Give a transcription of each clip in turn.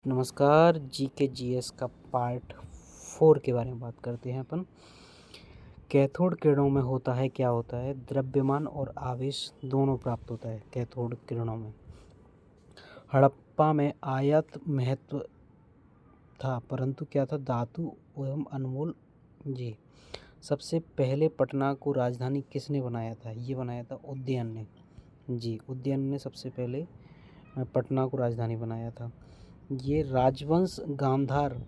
नमस्कार। GK GS का part 4 के बारे में बात करते हैं अपन। कैथोड किरणों में होता है क्या होता है, द्रव्यमान और आवेश दोनों प्राप्त होता है कैथोड किरणों में। हड़प्पा में आयात महत्व था, परंतु क्या था, धातु एवं अनमोल। जी, सबसे पहले पटना को राजधानी किसने बनाया था? ये बनाया था उदयन ने। जी, उदयन ने सबसे पहले पटना को राजधानी बनाया था। ये राजवंश गांधार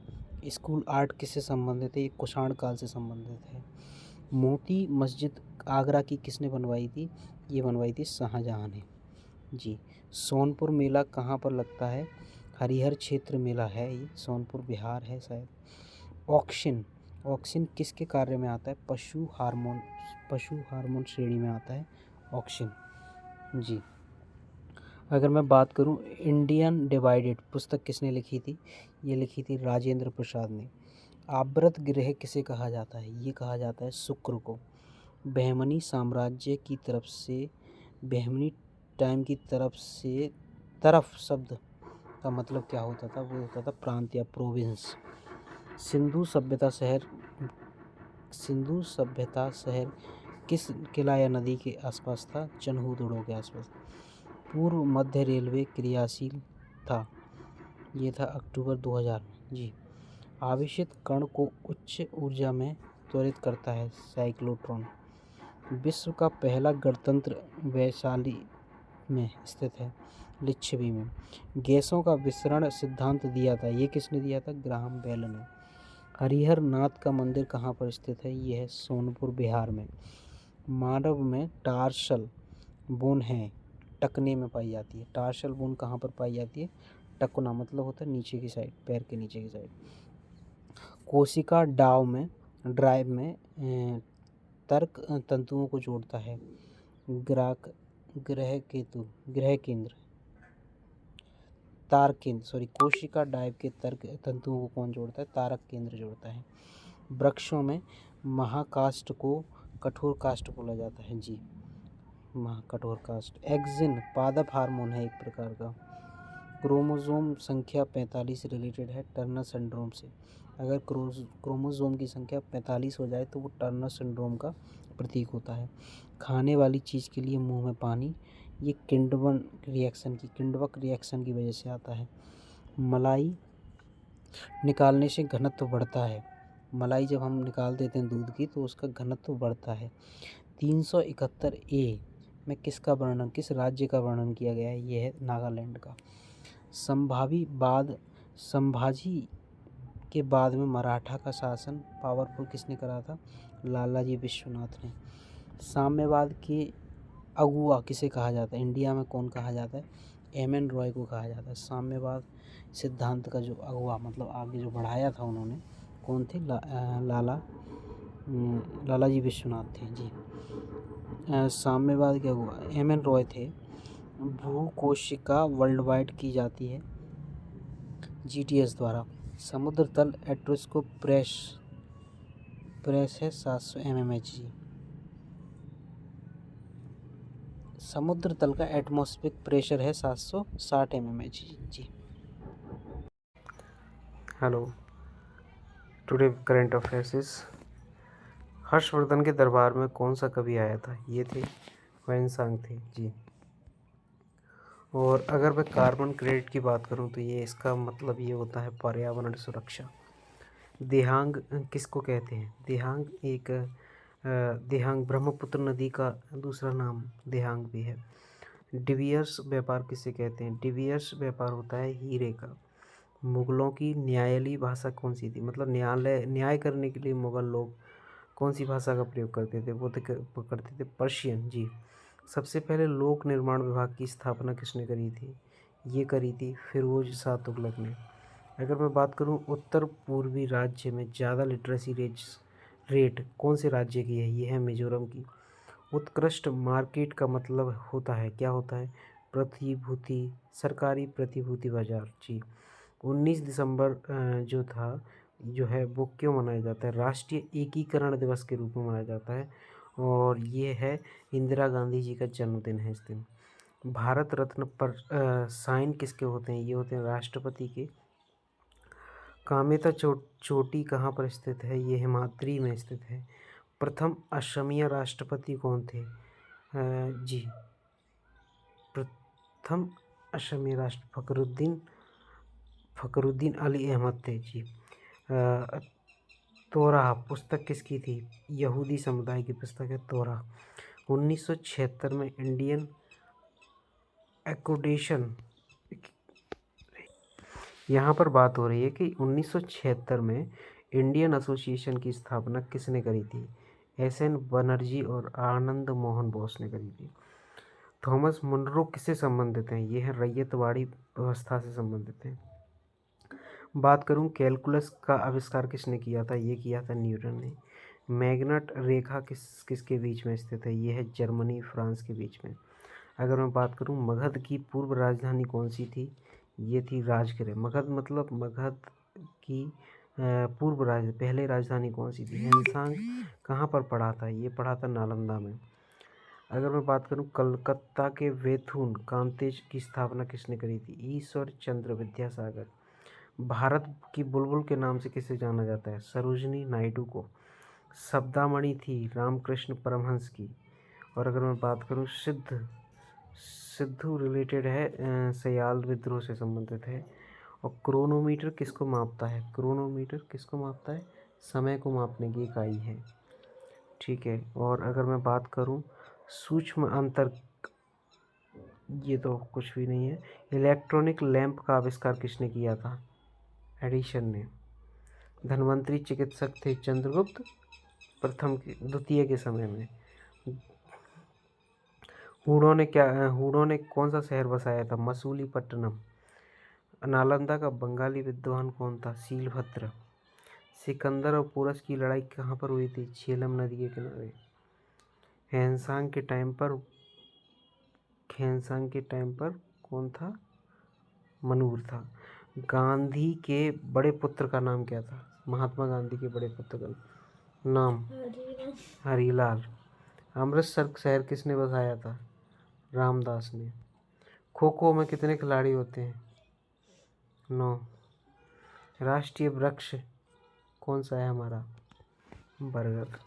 स्कूल आर्ट किससे संबंधित है? ये कुषाण काल से संबंधित है। मोती मस्जिद आगरा की किसने बनवाई थी? ये बनवाई थी शाहजहां ने। जी, सोनपुर मेला कहाँ पर लगता है? हरिहर क्षेत्र मेला है, ये सोनपुर बिहार है शायद। ऑक्शन ऑक्शन किसके कार्य में आता है? पशु हार्मोन श्रेणी में आता है ऑक्शन। जी, अगर मैं बात करूं, इंडियन डिवाइडेड पुस्तक किसने लिखी थी? ये लिखी थी राजेंद्र प्रसाद ने। आवृत ग्रह किसे कहा जाता है? ये कहा जाता है शुक्र को। बहमनी साम्राज्य की तरफ से, बहमनी टाइम की तरफ शब्द का मतलब क्या होता था? वो होता था प्रांत या प्रोविंस। सिंधु सभ्यता शहर किस किला या नदी के आसपास था? चनहूदड़ों के आसपास। पूर्व मध्य रेलवे क्रियाशील था, ये था अक्टूबर 2000 में। जी, आवेशित कण को उच्च ऊर्जा में त्वरित करता है साइक्लोट्रॉन। विश्व का पहला गणतंत्र वैशाली में स्थित है, लिच्छवी में। गैसों का विसरण सिद्धांत दिया था, ये किसने दिया था? ग्राहम बेल ने। हरिहर नाथ का मंदिर कहाँ पर स्थित है? ये है सोनपुर बिहार में। मानव में टार्सल बोन है, टकने में पाई जाती है। टार्सल बोन कहाँ पर पाई जाती है? टकना मतलब होता है नीचे की साइड, पैर के नीचे की साइड। कोशिका ड्राइव में तर्क तंतुओं को जोड़ता है। कोशिका डाइव के तर्क तंतुओं को कौन जोड़ता है? तारक केंद्र जोड़ता है। वृक्षों में महाकाष्ठ को कठोर काष्ठ बोला जाता है। जी, कठोर काष्ठ। एक्सिन पादप हार्मोन है एक प्रकार का। क्रोमोसोम संख्या 45 रिलेटेड है टर्नर सिंड्रोम से। अगर क्रोमोसोम की संख्या 45 हो जाए तो वो टर्नर सिंड्रोम का प्रतीक होता है। खाने वाली चीज़ के लिए मुंह में पानी, ये किंडवक रिएक्शन की वजह से आता है। मलाई निकालने से घनत्व बढ़ता है। मलाई जब हम निकाल देते हैं दूध की तो उसका घनत्व बढ़ता है। 371A में किस राज्य का वर्णन किया गया है? ये है नागालैंड का। संभाजी के बाद में मराठा का शासन पावरफुल किसने करा था? लालाजी विश्वनाथ ने। साम्यवाद के अगुआ किसे कहा जाता है? इंडिया में कौन कहा जाता है? एम.एन. रॉय को कहा जाता है। साम्यवाद सिद्धांत का जो अगुआ मतलब आगे जो बढ़ाया था उन्होंने, कौन थे? लालाजी विश्वनाथ थे। जी, साम्यवाद के अगुआ एम.एन. रॉय थे। भूकोशिका वर्ल्ड वाइड की जाती है GTS द्वारा। समुद्र तल एट्रोस्कोप प्रेस है 700 mmHg। समुद्र तल का एटमॉस्फेरिक प्रेशर है 760 mmHg। जी, hello, today current affairs. Harshvardhan के दरबार में कौन सा कवि आया था? ये थे वैनसांग थे। जी, और अगर मैं कार्बन क्रेडिट की बात करूं तो ये इसका मतलब ये होता है पर्यावरण सुरक्षा। देहांग किसको कहते हैं? देहांग ब्रह्मपुत्र नदी का दूसरा नाम देहांग भी है। डिवियर्स व्यापार किसे कहते हैं? डिवियर्स व्यापार होता है हीरे का। मुगलों की न्यायालयी भाषा कौन सी थी? मतलब न्याय करने के लिए मुगल लोग कौन सी भाषा का प्रयोग करते थे? वो करते थे पर्शियन। जी, सबसे पहले लोक निर्माण विभाग की स्थापना किसने करी थी? ये करी थी फिरोज शाह तुगलक ने। अगर मैं बात करूं उत्तर पूर्वी राज्य में ज़्यादा लिटरेसी रेट कौन से राज्य की है? ये है मिजोरम की। उत्कृष्ट मार्केट का मतलब होता है, क्या होता है? सरकारी प्रतिभूति बाजार। जी, 19 दिसंबर जो है वो क्यों मनाया जाता है? राष्ट्रीय एकीकरण दिवस के रूप में मनाया जाता है, और ये है इंदिरा गांधी जी का जन्मदिन है इस दिन। भारत रत्न पर साइन किसके होते हैं? ये होते हैं राष्ट्रपति के। कामेता चोटी कहाँ पर स्थित है? ये हिमाद्री में स्थित है। प्रथम असमिया राष्ट्रपति कौन थे? जी, प्रथम असमिया राष्ट्र फखरुद्दीन अली अहमद थे जी। तोराह पुस्तक किसकी थी? यहूदी समुदाय की पुस्तक है तोराह। 1976 में इंडियन एकोडेशन, यहाँ पर बात हो रही है कि 1976 में इंडियन एसोसिएशन की स्थापना किसने करी थी? एस.एन. बनर्जी और आनंद मोहन बोस ने करी थी। थॉमस मुनरो किससे संबंधित हैं? ये है रैयतवाड़ी व्यवस्था से संबंधित हैं। बात करूं कैलकुलस का आविष्कार किसने किया था? ये किया था न्यूटन ने। मैग्नेट रेखा किसके बीच में स्थित है? ये है जर्मनी फ्रांस के बीच में। अगर मैं बात करूं मगध की पूर्व राजधानी कौन सी थी? ये थी राजगृह। मगध मतलब मगध की पहले राजधानी कौन सी थी? हैनसांग कहाँ पर पढ़ा था? ये पढ़ा था नालंदा में। अगर मैं बात करूं कलकत्ता के वेथुन कांतेज की स्थापना किसने करी थी? ईश्वर चंद्र विद्यासागर। भारत की बुलबुल के नाम से किसे जाना जाता है? सरोजनी नायडू को। शब्दामणि थी रामकृष्ण परमहंस की। और अगर मैं बात करूं सिद्धू रिलेटेड है, सयाल विद्रोह से संबंधित है। और क्रोनोमीटर किसको मापता है? क्रोनोमीटर किसको मापता है? समय को मापने की इकाई है। ठीक है। और अगर मैं बात करूं सूक्ष्म अंतर, ये तो कुछ भी नहीं है। इलेक्ट्रॉनिक लैंप का आविष्कार किसने किया था? एडिशन ने। धन्वंतरी चिकित्सक थे चंद्रगुप्त द्वितीय के समय में। हूणों ने कौन सा शहर बसाया था? मसूलीपट्टनम। नालंदा का बंगाली विद्वान कौन था? शीलभद्र। सिकंदर और पोरस की लड़ाई कहाँ पर हुई थी? झेलम नदी के किनारे। हैनसांग के टाइम पर कौन था? मनूर था। गांधी के बड़े पुत्र का नाम क्या था? महात्मा गांधी के बड़े पुत्र का नाम? हरीलाल। अमृतसर शहर किसने बसाया था? रामदास ने। खो खो में कितने खिलाड़ी होते हैं? 9। राष्ट्रीय वृक्ष कौन सा है हमारा? बरगद।